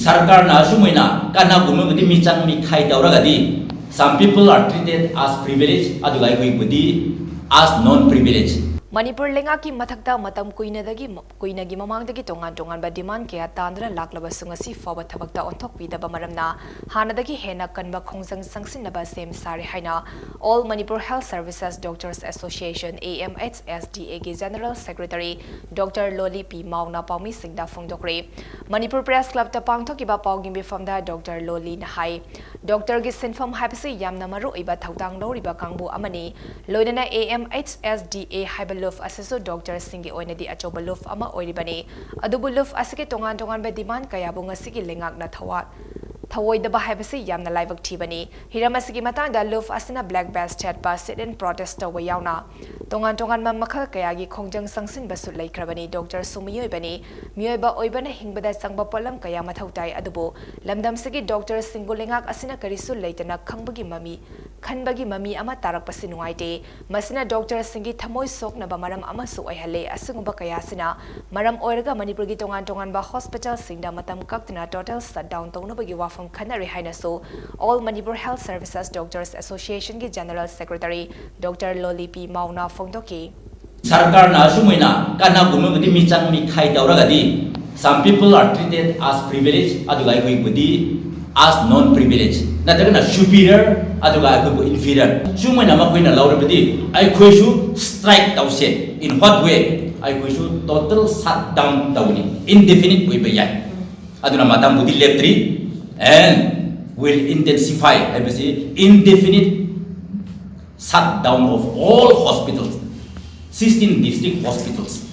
Sarkarna sumuina kana gumudi michang mi khai dauragadi. Some people are treated as privileged, adugai koi budi as non-privileged. Manipur lenga ki mathakta matam kuinagi mamangdagi tongan ba demand kaya tandra laklaba sungasi fawa thabakta onthok pidaba maramna hanadagi hena kanba Khongjang Changsinlagani sem sari haina All Manipur Health Services Doctors Association AMHSDA ki General Secretary Dr. Loli P Mauna Paumi Singda Phongdokkhre Manipur Press Club ta pangthokiba pawgim bifamda Dr. Loli na hai Dr. gi sinfam haibasi yamna maru iba thautang loriba kangbu amani loinana AMHSDA haibal luf asisu Dr. Singi oinadi achoba luf ama oiribani adubu luf asike tongan ba demand kaya bu ngasigi lengak na thawoidaba haibasi yamna laibak thibani hiramasigi matangda luf asina black belt chat pa sit in protest wa yauna tongan ma makhal kaya gi Khongjang sangsin basu laikrabani Dr. Sumiyoy bani miyoyba oibana hingbada sangba polam kaya mathautai adubu lamdam sigi Dr. Singu lengak asina karisu leitana khanbagi mami ama tarak pasi nuaite masina Dr. Singi thamoi sokna ba maram ama su oihale asungba kaya sina maram oiraga Manipur gi tongan ba hospital singda matam kaktna total shutdown tongna bagi wafam khanare haina so All Manipur Health Services Doctors Association gi General Secretary Dr. Loli P Mauna Phongdokkhre Sarkarna sumuina kana gumudi michang mi khai dauragadi. Some people are treated as privileged, adugai koi budi as non-privileged. Natagana superior, adugai koi inferior. Sumuina makoina laurabadi. I koi strike tause. In what way? I koi total shutdown tawni. Indefinite koi bayai. Aduna matam budi leptri and will intensify. I say indefinite shutdown of all hospitals. 16 district hospitals.